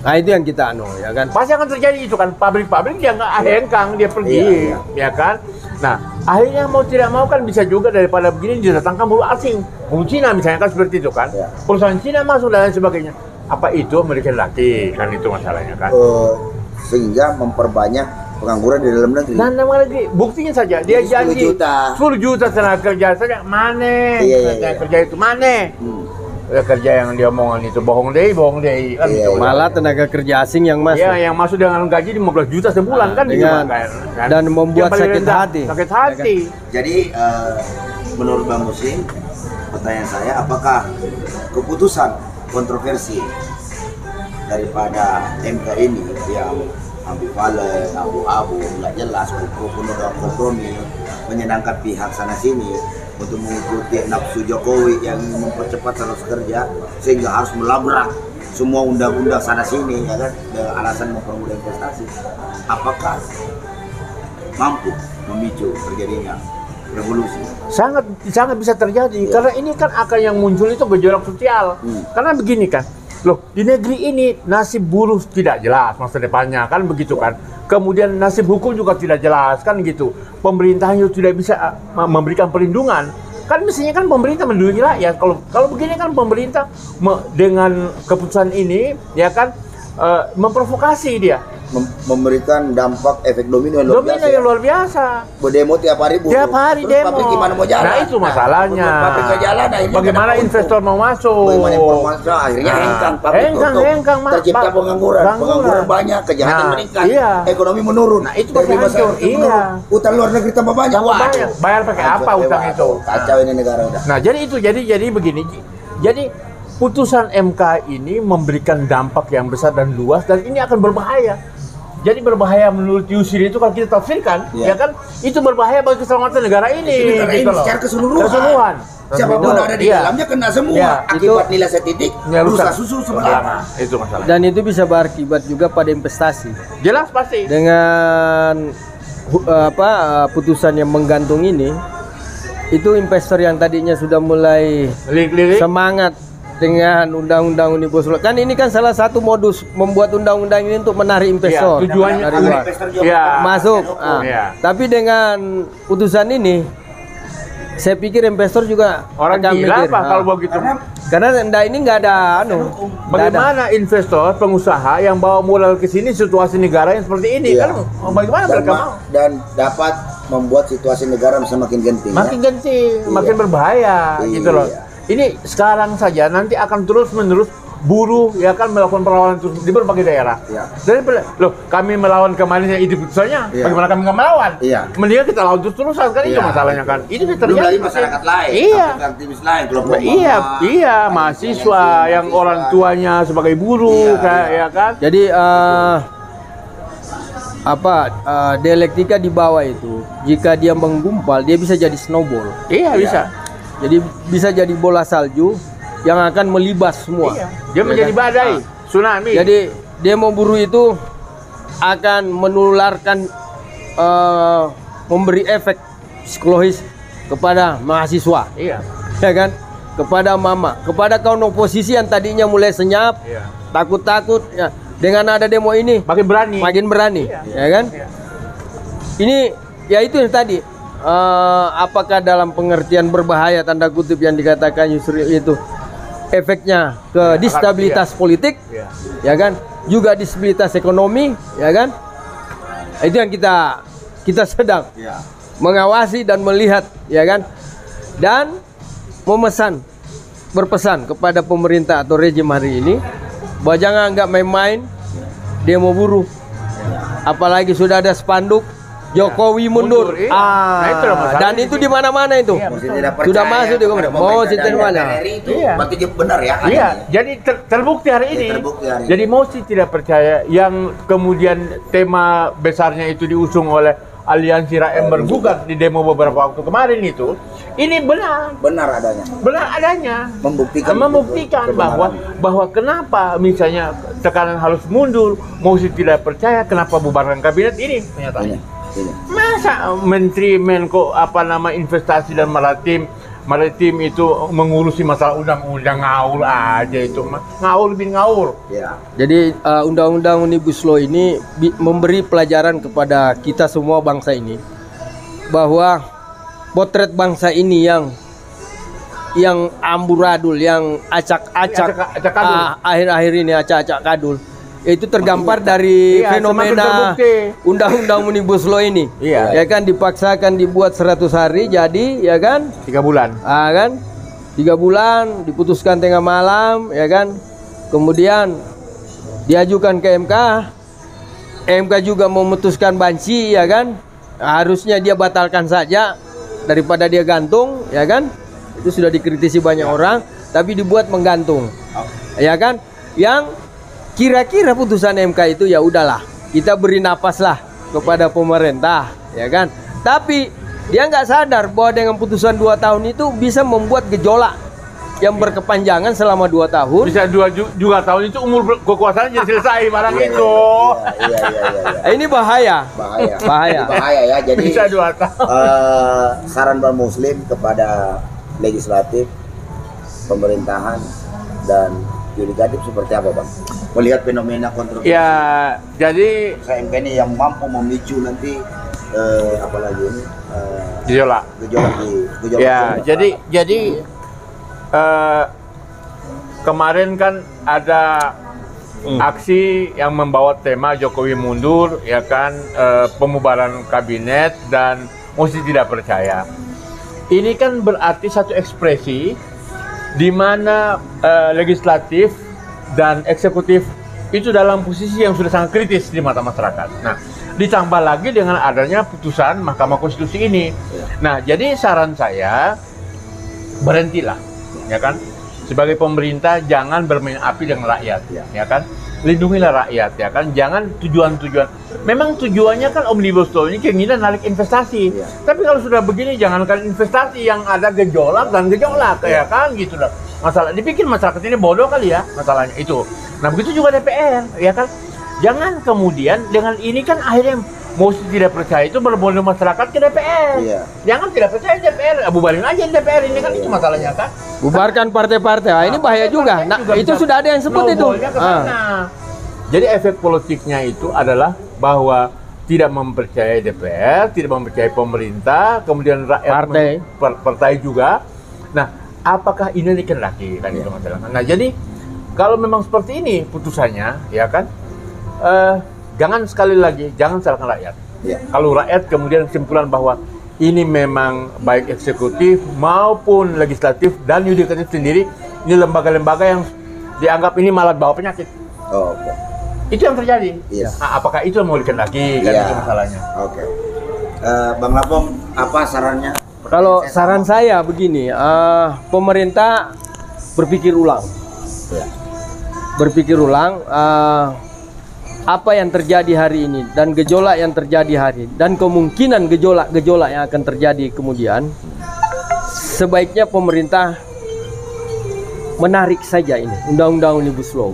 Nah itu yang kita ya kan.
Pasti akan terjadi itu kan, pabrik-pabrik dia nggak hengkang, dia pergi,
Iya.
ya kan? Nah, akhirnya mau tidak mau kan bisa juga daripada begini didatangkan buruh asing, buruh Cina misalnya kan seperti itu kan,
Iya.
perusahaan Cina masuk dan lain sebagainya. Apa itu Amerika laki kan, itu masalahnya kan?
Sehingga memperbanyak Pengangguran di dalam negeri.
Dan dalam negeri, buktinya saja dia
Jadi 10
janji
juta.
10 juta tenaga kerja saja, mana? Tenaga kerja itu mana? Kerja yang dia omongan itu bohong deh kan gitu.
Malah tenaga kerja asing yang masuk.
Iya, yang masuk dengan gaji 15 juta sebulan kan
dengan,
kan.
dan membuat
Yang paling
sakit
rendah,
hati.
Sakit hati.
Jadi menurut Bang Muslim, pertanyaan saya, apakah keputusan kontroversi daripada MK ini yang ambivalen, abu-abu, nggak jelas, penuh dengan kompromi, menyenangkan pihak sana sini untuk mengikuti nafsu Jokowi yang mempercepat terus kerja sehingga harus melabrak semua undang-undang sana sini, ya kan, dengan alasan mempermudah investasi, apakah mampu memicu terjadinya revolusi?
Sangat bisa terjadi karena ini kan akan yang muncul itu gejolak sosial. Karena begini kan, loh, di negeri ini nasib buruh tidak jelas masa depannya kan begitu kan. Kemudian nasib hukum juga tidak jelas kan gitu. Pemerintahnya tidak bisa memberikan perlindungan. Kan mestinya kan pemerintah melindungi rakyat. Kalau begini kan pemerintah dengan keputusan ini ya kan memprovokasi dia.
Memberikan dampak efek domino yang
luar biasa.
Berdemo tiap hari buruh.
Tiap hari
terus
demo.
Pabrik gimana mau jalan?
Nah itu masalahnya.
Pabrik ke jalan, akhirnya
bagaimana investor mau masuk?
Bagaimana informasi? Akhirnya hengkang, pabrik tutup. Tercipta pengangguran banyak, kejahatan meningkat, ekonomi menurun.
Nah itu pasti hancur. Iya.
Utang luar negeri tambah banyak.
Bayar pakai apa utang itu?
Kacau ini negara udah.
Nah jadi itu jadi begini. Jadi putusan MK ini memberikan dampak yang besar dan luas dan ini akan berbahaya. Jadi berbahaya menurut Yusri itu kalau kita tafsirkan, ya kan, itu berbahaya bagi keselamatan negara ini. Gitu loh.
Secara keseluruhan. Siapapun ada di dalamnya kena semua. Akibat nilai setitik, rusak susu sebelah.
Itu masalah.
Dan itu bisa berakibat juga pada investasi.
Jelas pasti.
Dengan putusan yang menggantung ini, itu investor yang tadinya sudah mulai semangat dengan undang-undang Omnibus Law. Kan ini kan salah satu modus membuat undang-undang ini untuk menarik investor.
Tujuannya
masuk. Tapi dengan putusan ini, saya pikir investor juga
orang
akan
gila
mikir,
apa kalau begitu.
Karena ini nggak ada
Bagaimana investor, pengusaha yang bawa modal ke sini situasi negara yang seperti ini kan bagaimana mereka mau?
Dan dapat membuat situasi negara semakin genting.
Makin berbahaya gitu loh. Ini sekarang saja nanti akan terus-menerus buruh ya kan melakukan perlawanan terus di berbagai daerah. Jadi loh kami melawan kemarin itu putusannya, bagaimana kami nggak melawan? Mendingan kita lawan terus-terusan kan itu masalahnya kan. Itu terjadi
masyarakat lain, aktivis lain, kelompok
mahasiswa yang orang tuanya sebagai buruh ya kan.
Jadi dialektika di bawah itu jika dia menggumpal dia bisa jadi snowball.
Bisa.
Jadi bisa jadi bola salju yang akan melibas semua.
Dia menjadi badai, tsunami.
Jadi demo buruh itu akan menularkan memberi efek psikologis kepada mahasiswa. Ya kan? Kepada mama, kepada kaum oposisi yang tadinya mulai senyap, takut-takut ya. Dengan ada demo ini makin berani. Ya kan? Ini ya itu yang tadi. Apakah dalam pengertian berbahaya tanda kutip yang dikatakan Yusri itu efeknya ke distabilitas politik, ya kan, juga distabilitas ekonomi, ya kan, itu yang kita sedang mengawasi dan melihat, ya kan, dan berpesan kepada pemerintah atau rejim hari ini bahwa jangan anggap main-main demo buruh, apalagi sudah ada spanduk Jokowi mundur. Dan itu di mana-mana itu. Sudah masuk di mana? Mau tidak mana?
Berarti benar ya.
Jadi terbukti hari ini. Jadi Mosi tidak percaya yang kemudian tema besarnya itu diusung oleh Aliansi Rakyat Bergugat di demo beberapa waktu kemarin itu. Ini benar adanya. Membuktikan bahwa kenapa misalnya tekanan harus mundur, Mosi tidak percaya kenapa bubarkan kabinet ini pernyataannya. Masa Menteri Menko investasi dan maritim itu mengurusi masalah undang-undang ngawur aja itu ngawur.
Jadi undang-undang Omnibus Law ini memberi pelajaran kepada kita semua bangsa ini bahwa potret bangsa ini yang amburadul, yang acak-acak akhir-akhir ini acak-acak kadul itu tergambar dari
Iya, semakin
fenomena
terbukti.
undang-undang Omnibus Law ini.
Iya.
Ya kan dipaksakan dibuat 100 hari jadi ya kan?
3 bulan.
Kan 3 bulan diputuskan tengah malam ya kan. Kemudian diajukan ke MK. MK juga memutuskan banci ya kan. Harusnya dia batalkan saja daripada dia gantung ya kan. Itu sudah dikritisi banyak orang, tapi dibuat menggantung. Ya kan? Yang kira-kira putusan MK itu ya udahlah, kita beri napas lah kepada pemerintah, ya kan? Tapi dia nggak sadar bahwa dengan putusan 2 tahun itu bisa membuat gejolak yang berkepanjangan selama 2 tahun.
Bisa 2 tahun itu umur kekuasaan jadi selesai barang itu.
Iya.
Ini bahaya.
Ini bahaya ya. Jadi
Bisa 2 tahun.
saran Bang Muslim kepada legislatif, pemerintahan dan yudikatif seperti apa, Bang? Melihat fenomena kontroversi.
Ya, jadi
MK ini yang mampu memicu nanti apalagi ini
gejolak.
gejolak.
Ya, jadi kemarin kan ada aksi yang membawa tema Jokowi mundur, ya kan, pembubaran kabinet dan mosi tidak percaya. Ini kan berarti satu ekspresi di mana legislatif dan eksekutif itu dalam posisi yang sudah sangat kritis di mata masyarakat. Nah, ditambah lagi dengan adanya putusan Mahkamah Konstitusi ini. Nah, jadi saran saya berhentilah, ya kan? Sebagai pemerintah jangan bermain api dengan rakyat, ya kan? Lindungilah rakyat, ya kan? Jangan tujuan-tujuan. Memang tujuannya kan Omnibus Law ini keinginan narik investasi. Tapi kalau sudah begini jangankan investasi yang ada gejolak dan gejolak, ya kan? Gitu loh. Masalah dipikir masyarakat ini bodoh kali ya masalahnya itu. Nah, begitu juga DPR, ya kan? Jangan kemudian dengan ini kan akhirnya mosi tidak percaya itu berbondong masyarakat ke DPR. Jangan tidak percaya DPR, bubarin aja DPR ini kan itu masalahnya kan.
Bubarkan partai-partai. Ini bahaya juga. Nah, itu sudah ada yang sebut itu.
Jadi efek politiknya itu adalah bahwa tidak mempercayai DPR, tidak mempercayai pemerintah, kemudian rakyat partai juga. Nah, apakah ini dikehendaki kan itu masalah. Nah, jadi kalau memang seperti ini putusannya, ya kan, jangan sekali lagi jangan salahkan rakyat. Kalau rakyat kemudian kesimpulan bahwa ini memang baik eksekutif maupun legislatif dan yudikatif sendiri ini lembaga-lembaga yang dianggap ini malah bawa penyakit. Itu yang terjadi. Nah, apakah itu yang mau dikehendaki kan itu masalahnya.
Bang Lapong, apa sarannya?
Kalau saran saya begini, pemerintah berpikir ulang. Berpikir ulang apa yang terjadi hari ini dan gejolak yang terjadi hari dan kemungkinan gejolak yang akan terjadi kemudian. Sebaiknya pemerintah menarik saja ini undang-undang Omnibus Law.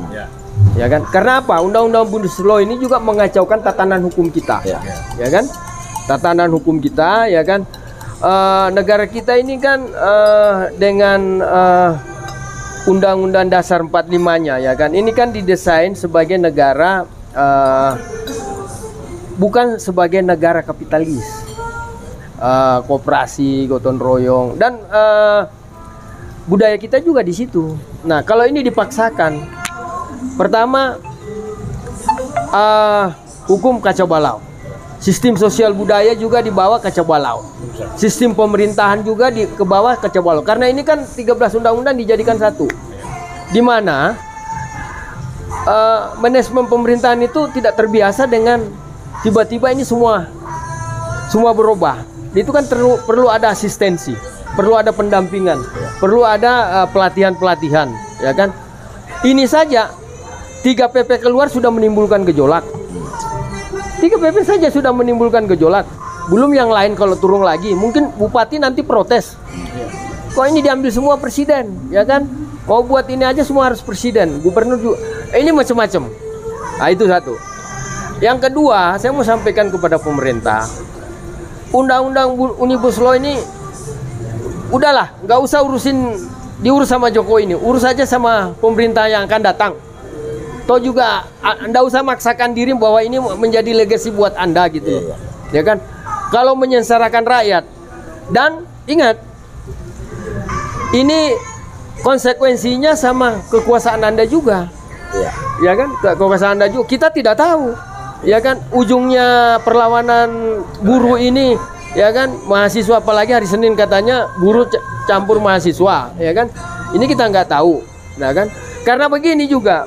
Ya kan? Karena apa? Undang-undang Omnibus Law ini juga mengacaukan tatanan hukum kita. Ya kan? Tatanan hukum kita, ya kan? Negara kita ini kan dengan Undang-Undang Dasar 45-nya, ya kan, ini kan didesain sebagai negara bukan sebagai negara kapitalis, koperasi, gotong royong, dan budaya kita juga di situ. Nah, kalau ini dipaksakan, pertama hukum kacau balau. Sistem sosial budaya juga di bawah kacau balau. Sistem pemerintahan juga ke bawah kacau balau. Karena ini kan 13 undang-undang dijadikan satu. Di mana manajemen pemerintahan itu tidak terbiasa dengan tiba-tiba ini semua berubah. Itu kan perlu ada asistensi, perlu ada pendampingan, perlu ada pelatihan-pelatihan, ya kan? Ini saja 3 PP keluar sudah menimbulkan gejolak. 3 PP saja sudah menimbulkan gejolak. Belum yang lain kalau turun lagi. Mungkin bupati nanti protes. Kok ini diambil semua presiden, ya kan? Mau buat ini aja semua harus presiden, gubernur juga. Ini macam-macam. Nah, itu satu. Yang kedua, saya mau sampaikan kepada pemerintah. Undang-undang Omnibus Law ini udahlah, nggak usah diurus sama Jokowi ini. Urus aja sama pemerintah yang akan datang. Toh juga Anda usah maksakan diri bahwa ini menjadi legasi buat Anda gitu. Ya kan? Kalau menyengsarakan rakyat. Dan ingat, ini konsekuensinya sama kekuasaan Anda juga.
Iya.
Ya kan, kekuasaan Anda juga kita tidak tahu. Ya kan, ujungnya perlawanan buruh ini, ya kan, mahasiswa, apalagi hari Senin katanya buruh campur mahasiswa, ya kan. Ini kita nggak tahu, ya kan. Karena begini juga,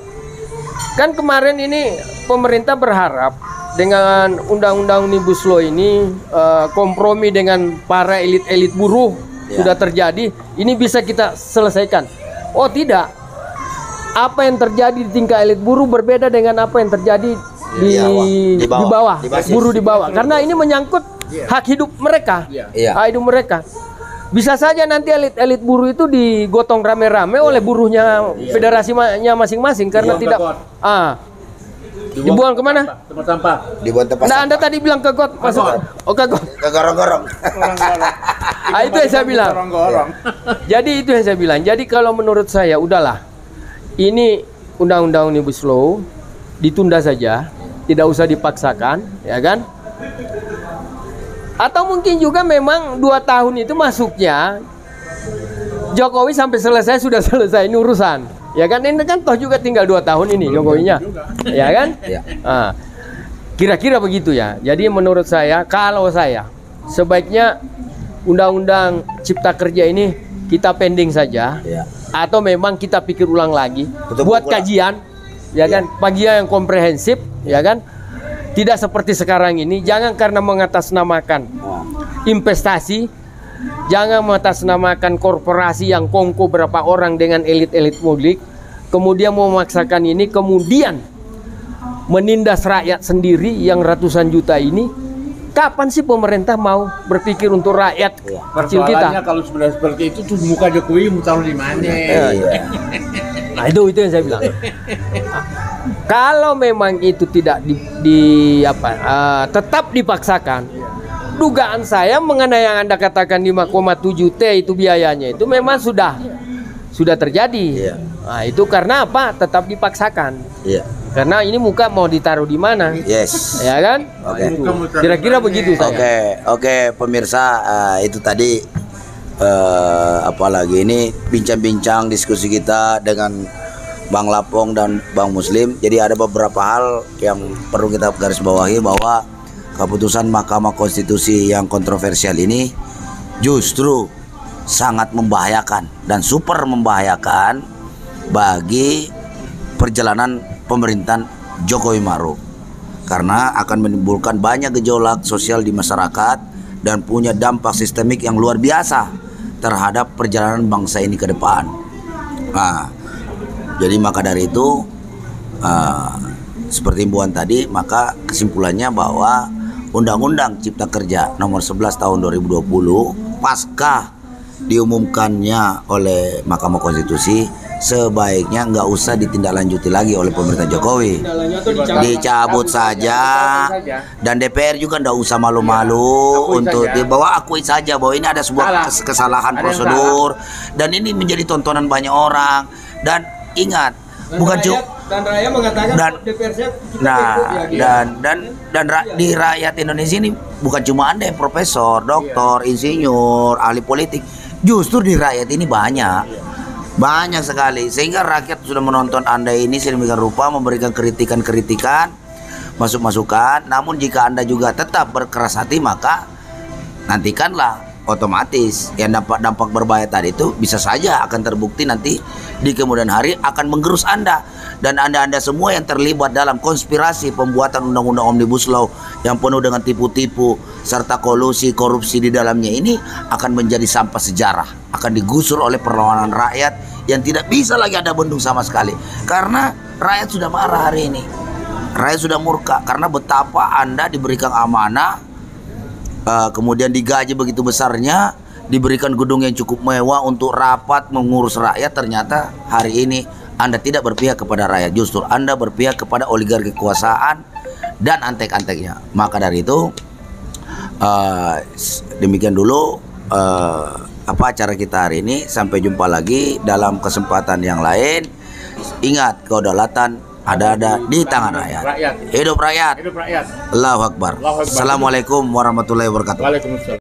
kan kemarin ini pemerintah berharap dengan undang-undang Omnibus Law ini kompromi dengan para elit-elit buruh sudah terjadi, ini bisa kita selesaikan. Oh tidak, apa yang terjadi di tingkat elit buruh berbeda dengan apa yang terjadi di bawah, buruh di bawah, karena ini menyangkut hak hidup mereka, hak hidup mereka. Bisa saja nanti elit buruh itu digotong rame-rame oleh buruhnya federasinya masing-masing karena tidak dibuang kemana?
Tempat sampah.
Dibuang tempat
Nah,
sampah.
Anda tadi bilang ke got, masuk. Oh, ke got.
Ke gorong-gorong.
Itu yang saya bilang. Jadi itu yang saya bilang. Jadi kalau menurut saya udahlah. Ini undang-undang Omnibus Law ditunda saja, tidak usah dipaksakan, ya kan? Atau mungkin juga memang 2 tahun itu masuknya Jokowi sampai selesai sudah selesai ini urusan, ya kan? Ini kan toh juga tinggal 2 tahun ini Jokowinya, ya kan?
Iya.
Kira-kira begitu ya. Jadi menurut saya, kalau saya sebaiknya undang-undang Cipta Kerja ini kita pending saja, atau memang kita pikir ulang lagi, buat kajian, ya kan? Kajian yang komprehensif, ya kan? Tidak seperti sekarang ini. Jangan karena mengatasnamakan investasi, jangan mengatasnamakan korporasi yang kongko berapa orang dengan elit-elit publik, kemudian memaksakan ini, kemudian menindas rakyat sendiri yang ratusan juta ini. Kapan sih pemerintah mau berpikir untuk rakyat kecil kita?
Persoalannya kalau sudah seperti itu tuh muka Jokowi mau taruh di mana?
Nah itu yang saya bilang. Kalau memang itu tidak tetap dipaksakan, dugaan saya mengenai yang Anda katakan 5,7 T itu biayanya itu memang sudah terjadi. Nah, itu karena apa? Tetap dipaksakan. Karena ini muka mau ditaruh di mana?
Yes.
Ya kan?
Oke.
Kira-kira begitu saya.
Oke, pemirsa, itu tadi apalagi ini bincang-bincang diskusi kita dengan Bang Lapong dan Bang Muslim. Jadi ada beberapa hal yang perlu kita garis bawahi, bahwa keputusan Mahkamah Konstitusi yang kontroversial ini justru sangat membahayakan dan super membahayakan bagi perjalanan pemerintahan Jokowi Maruf, karena akan menimbulkan banyak gejolak sosial di masyarakat dan punya dampak sistemik yang luar biasa terhadap perjalanan bangsa ini ke depan. Nah, jadi maka dari itu seperti himbauan tadi, maka kesimpulannya bahwa Undang-Undang Cipta Kerja nomor 11 tahun 2020 pasca diumumkannya oleh Mahkamah Konstitusi sebaiknya nggak usah ditindaklanjuti lagi oleh pemerintah Jokowi, dicabut saja, dan DPR juga nggak usah malu-malu untuk dibawa, akui saja bahwa ini ada sebuah kesalahan prosedur dan ini menjadi tontonan banyak orang. Dan ingat, bukan cuma
dan rakyat mengatakan DPR
di rakyat Indonesia ini bukan cuma Anda yang profesor, doktor, insinyur, ahli politik, justru di rakyat ini banyak sekali, sehingga rakyat sudah menonton Anda ini sedemikian rupa, memberikan kritikan-kritikan, masukan. Namun jika Anda juga tetap berkeras hati, maka nantikanlah otomatis yang dampak berbahaya tadi itu bisa saja akan terbukti nanti di kemudian hari akan menggerus Anda dan Anda semua yang terlibat dalam konspirasi pembuatan undang-undang Omnibus Law yang penuh dengan tipu-tipu serta kolusi korupsi di dalamnya ini akan menjadi sampah sejarah, akan digusur oleh perlawanan rakyat yang tidak bisa lagi ada bendung sama sekali, karena rakyat sudah marah hari ini. Rakyat sudah murka karena betapa Anda diberikan amanah, kemudian digaji begitu besarnya, diberikan gedung yang cukup mewah untuk rapat mengurus rakyat. Ternyata hari ini Anda tidak berpihak kepada rakyat, justru Anda berpihak kepada oligarki kekuasaan dan antek-anteknya. Maka dari itu demikian dulu acara kita hari ini. Sampai jumpa lagi dalam kesempatan yang lain. Ingat, kedaulatan ada di tangan rakyat. Hidup rakyat.
Hidup rakyat.
Allahu Akbar. Assalamualaikum warahmatullahi wabarakatuh.
Waalaikumsalam.